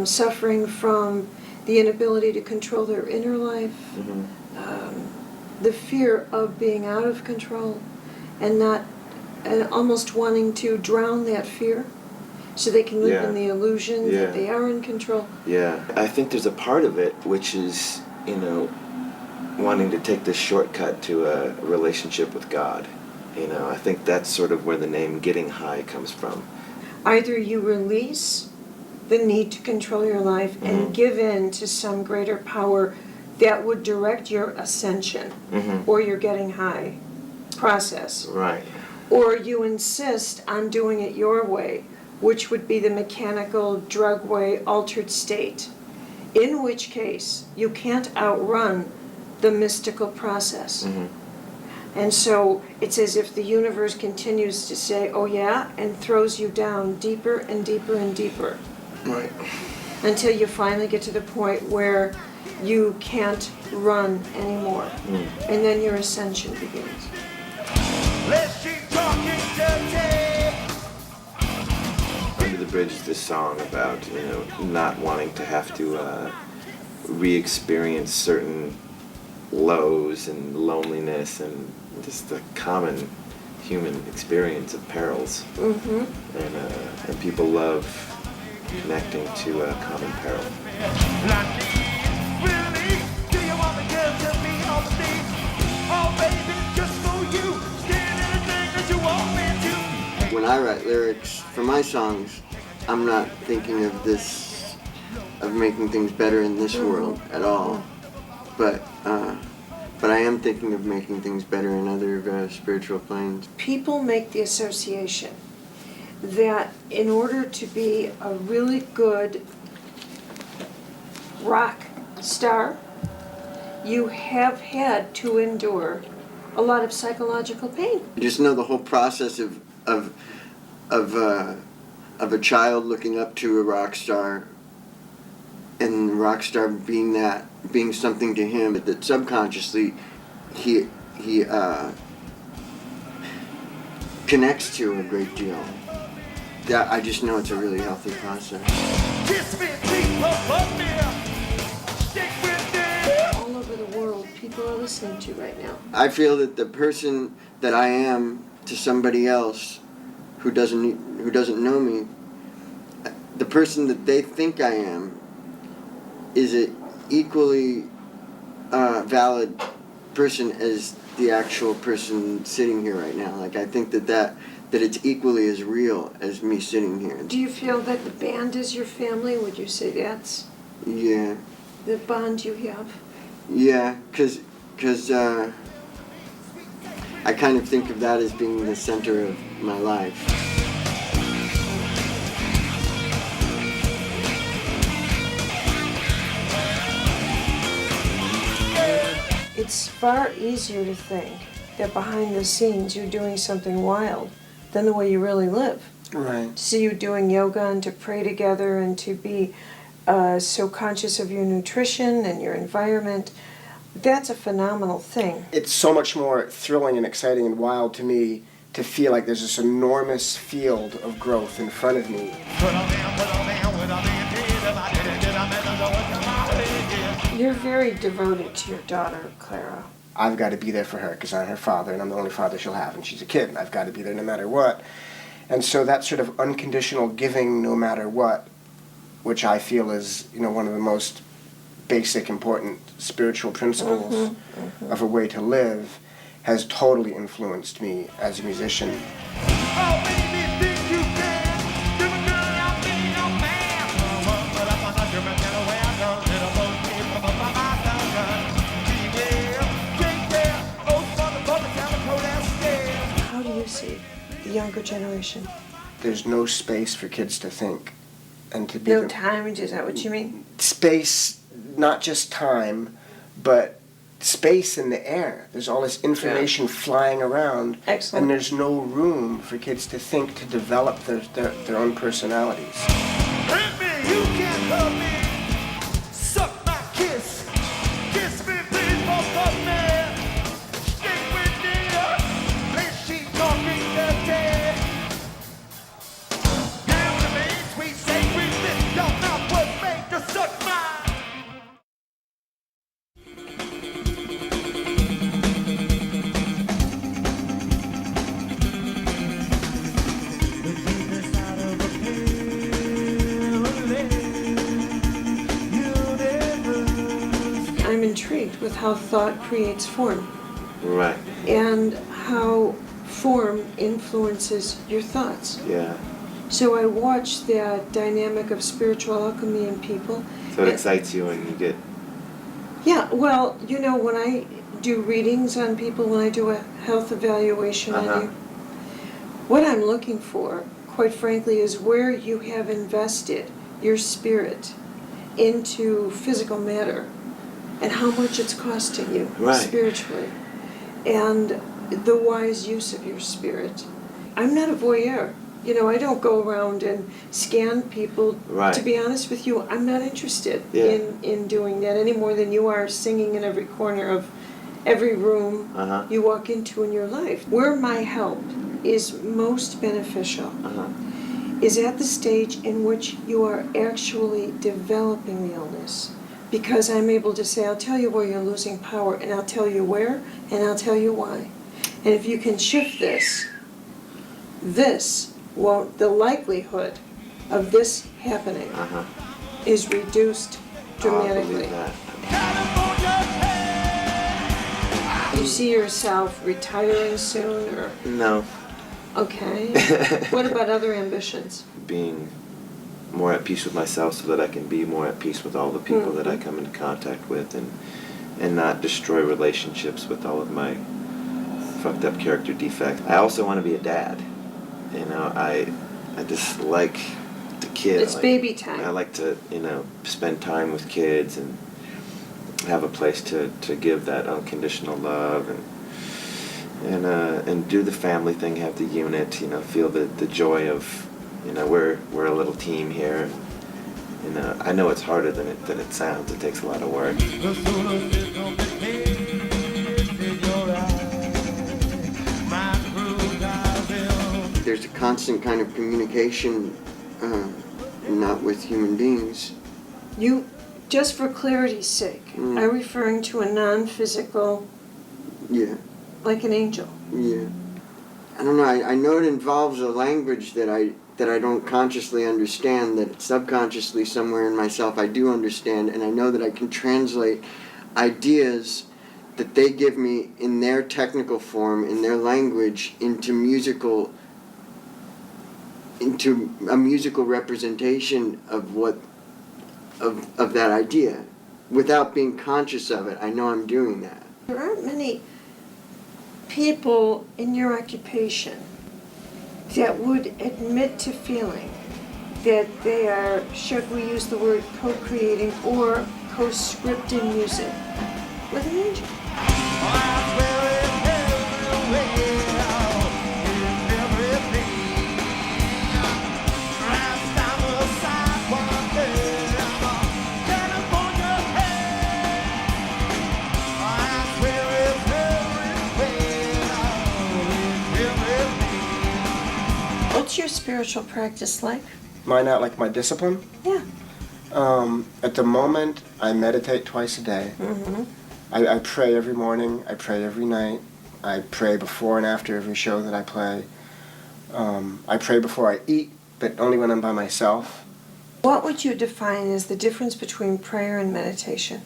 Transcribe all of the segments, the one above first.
suffering from the inability to control their inner life, the fear of being out of control, and almost wanting to drown that fear so they can live in the illusion that they are in control. Yeah, I think there's a part of it which is, wanting to take this shortcut to a relationship with God. I think that's sort of where the name Getting High comes from. Either you release the need to control your life and give in to some greater power that would direct your ascension or your getting high process. Right. Or you insist on doing it your way, which would be the mechanical, drug way, altered state, in which case you can't outrun the mystical process. And so it's as if the universe continues to say, oh yeah, and throws you down deeper and deeper and deeper. Right. Until you finally get to the point where you can't run anymore. And then your ascension begins. Let's keep talking today. Under the Bridge is this song about, not wanting to have to re-experience certain lows and loneliness and just the common human experience of perils. And people love connecting to a common peril. When I write lyrics for my songs, I'm not thinking of making things better in this world at all. But I am thinking of making things better in other spiritual planes. People make the association that in order to be a really good rock star, you have had to endure a lot of psychological pain. You just know the whole process of a child looking up to a rock star, and the rock star being something to him that subconsciously he connects to a great deal. Yeah, I just know it's a really healthy process. All over the world, people are listening to right now. I feel that the person that I am to somebody else who doesn't know me, the person that they think I am is an equally valid person as the actual person sitting here right now. Like, I think that it's equally as real as me sitting here. Do you feel that the band is your family? Would you say that's Yeah. the bond you have? Yeah, because I kind of think of that as being the center of my life. It's far easier to think that behind the scenes you're doing something wild than the way you really live. Right. To see you doing yoga and to pray together and to be so conscious of your nutrition and your environment, that's a phenomenal thing. It's so much more thrilling and exciting and wild to me to feel like there's this enormous field of growth in front of me. You're very devoted to your daughter, Clara. I've got to be there for her because I'm her father and I'm the only father she'll have, and she's a kid and I've got to be there no matter what. And so that sort of unconditional giving no matter what, which I feel is, one of the most basic, important spiritual principles of a way to live, has totally influenced me as a musician. How do you see the younger generation? There's no space for kids to think and to be No time, is that what you mean? space, not just time, but space in the air. There's all this information flying around. Excellent. And there's no room for kids to think, to develop their own personalities. Hurt me, you can't hurt me. Suck my kiss. Kiss me, please, both of me. Stick with me, let's keep talking today. Give to me, sweet, sacred, lift your mouth, intrigued with how thought creates form Right. and how form influences your thoughts. Yeah. So I watch that dynamic of spiritual alchemy in people. So it excites you and you get. Yeah, well, you know, when I do readings on people, when I do a health evaluation on you, what I'm looking for, quite frankly, is where you have invested your spirit into physical matter and how much it's costing you spiritually, and the wise use of your spirit. I'm not a voyeur. You know, I don't go around and scan people. Right. To be honest with you, I'm not interested Yeah. in doing that any more than you are singing in every corner of every room you walk into in your life. Where my help is most beneficial is at the stage in which you are actually developing the illness. Because I'm able to say, I'll tell you where you're losing power, and I'll tell you where, and I'll tell you why. And if you can shift this won't, the likelihood of this happening is reduced dramatically. You see yourself retiring soon, or? No. Okay. What about other ambitions? Being more at peace with myself so that I can be more at peace with all the people that I come into contact with, and not destroy relationships with all of my fucked up character defects. I also want to be a dad. You know, I just like the kid. It's baby time. I like to, you know, spend time with kids and have a place to give that unconditional love and do the family thing, have the unit, you know, feel the joy of, you know, we're a little team here. And, you know, I know it's harder than it sounds. It takes a lot of work. There's a constant kind of communication, not with human beings. You, just for clarity's sake, are referring to a non-physical, Yeah. like an angel. Yeah. I don't know. I know it involves a language that I don't consciously understand, that subconsciously somewhere in myself I do understand, and I know that I can translate ideas that they give me in their technical form, in their language, into a musical representation of of that idea, without being conscious of it. I know I'm doing that. There aren't many people in your occupation that would admit to feeling that they are, should we use the word co-creating or co-scripting music with an angel. What's your spiritual practice like? Mine out like my discipline? Yeah. At the moment, I meditate twice a day. I pray every morning. I pray every night. I pray before and after every show that I play. I pray before I eat, but only when I'm by myself. What would you define as the difference between prayer and meditation?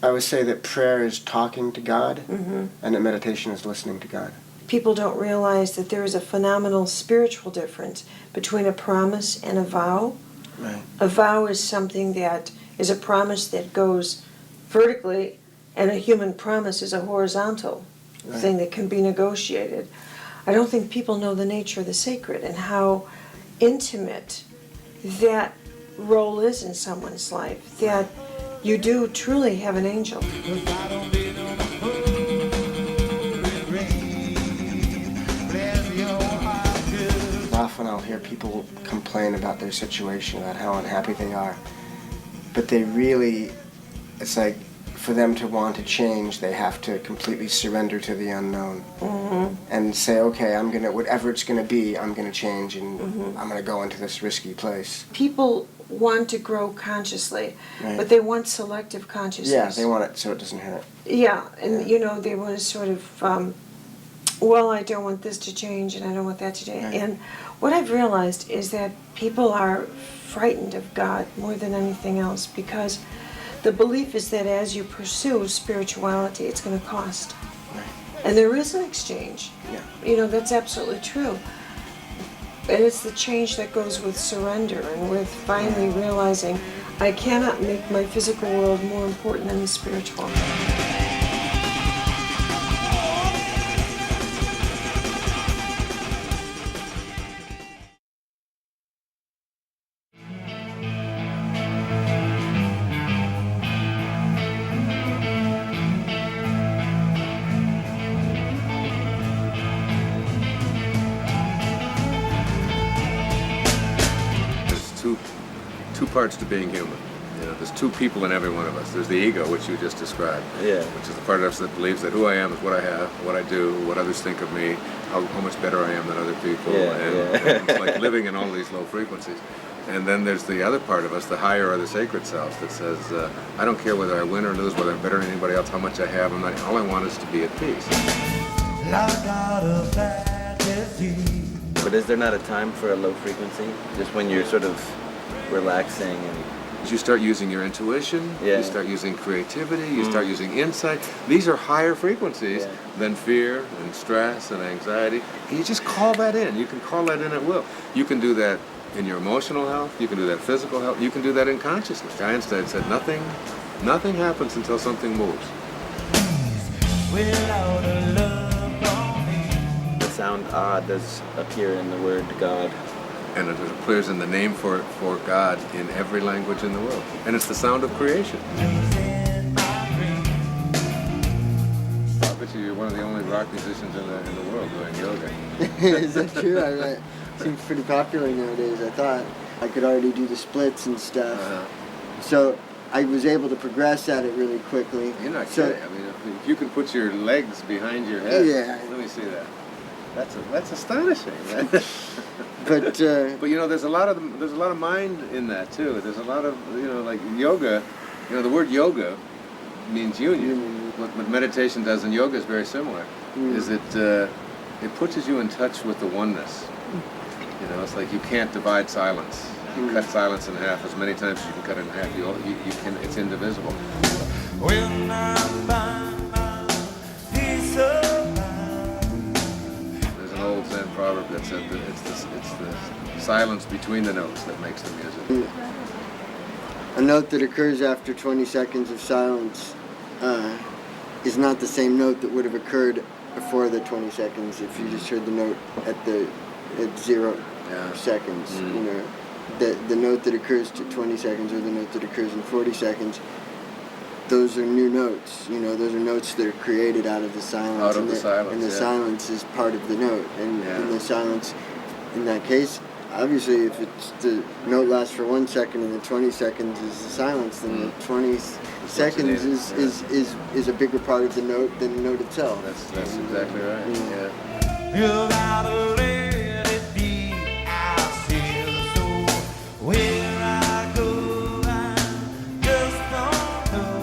I would say that prayer is talking to God, and that meditation is listening to God. People don't realize that there is a phenomenal spiritual difference between a promise and a vow. Right. A vow is something that is a promise that goes vertically, and a human promise is a horizontal thing that can be negotiated. I don't think people know the nature of the sacred and how intimate that role is in someone's life, that you do truly have an angel. Often I'll hear people complain about their situation, about how unhappy they are. But they really, it's like, for them to want to change, they have to completely surrender to the unknown. And say, okay, I'm gonna, whatever it's gonna be, I'm gonna change, and I'm gonna go into this risky place. People want to grow consciously, but they want selective consciousness. Yeah, they want it so it doesn't hurt. Yeah, and you know, they want to sort of, well, I don't want this to change and I don't want that to change. And what I've realized is that people are frightened of God more than anything else, because The belief is that as you pursue spirituality, it's going to cost. And there is an exchange. Yeah. You know, that's absolutely true. And it's the change that goes with surrender and with finally realizing I cannot make my physical world more important than the spiritual. Two parts to being human. You know, there's two people in every one of us. There's the ego, which you just described, which is the part of us that believes that who I am is what I have, what I do, what others think of me, how much better I am than other people, and it's like living in all these low frequencies. And then there's the other part of us, the higher or the sacred self, that says, I don't care whether I win or lose, whether I'm better than anybody else, how much I have, all I want is to be at peace. But is there not a time for a low frequency? Just when you're sort of relaxing and... You start using your intuition, you start using creativity, you start using insight. These are higher frequencies than fear and stress and anxiety. And you just call that in. You can call that in at will. You can do that in your emotional health, you can do that physical health, you can do that in consciousness. Einstein said nothing happens until something moves. The sound ah does appear in the word God. And it appears in the name for God in every language in the world. And it's the sound of creation. I bet you're one of the only rock musicians in the world doing yoga. Is that true? It seems pretty popular nowadays. I thought I could already do the splits and stuff. So I was able to progress at it really quickly. You're not kidding. I mean, if you can put your legs behind your head. Yeah. Let me see that. That's astonishing. But you know, there's a lot of mind in that too. There's a lot of, you know, like yoga. You know, the word yoga means union. What meditation does and yoga is very similar. Is it pushes you in touch with the oneness. You know, it's like you can't divide silence. You cut silence in half as many times as you can cut it in half. You can. It's indivisible. When I find my peace of mind. There's an old Zen proverb that said that it's the silence between the notes that makes the music. a note that occurs after 20 seconds of silence is not the same note that would have occurred before the 20 seconds if you just heard the note at 0 seconds. You know, the note that occurs to 20 seconds or the note that occurs in 40 seconds, those are new notes. You know, those are notes that are created out of the silence. Out of the silence, and the silence is part of the note. And in the silence, in that case, obviously, if it's the note lasts for 1 second and the 20 seconds is the silence, then the 20 seconds is a bigger part of the note than the note itself. That's exactly right. Yeah. You gotta let it be. I feel so. Where I go, I just don't know.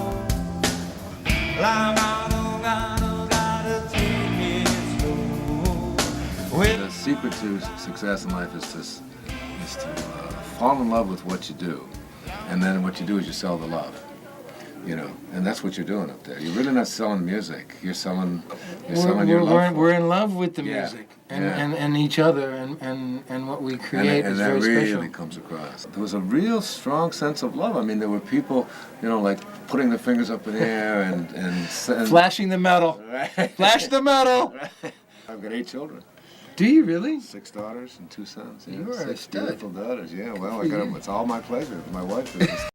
Gotta take it slow. The secret to success in life is to fall in love with what you do, and then what you do is you sell the love. You know, and that's what you're doing up there. You're really not selling music. You're selling your love. We're in love with the music and each other and what we create is very special. And that really comes across. There was a real strong sense of love. I mean, there were people, you know, like putting their fingers up in the air and flashing the metal. Right. Flash the metal. Right. I've got 8 children. Do you really? 6 daughters and 2 sons. You are a 6 stud. beautiful daughters. Yeah, well, I got them. It's all my pleasure. My wife is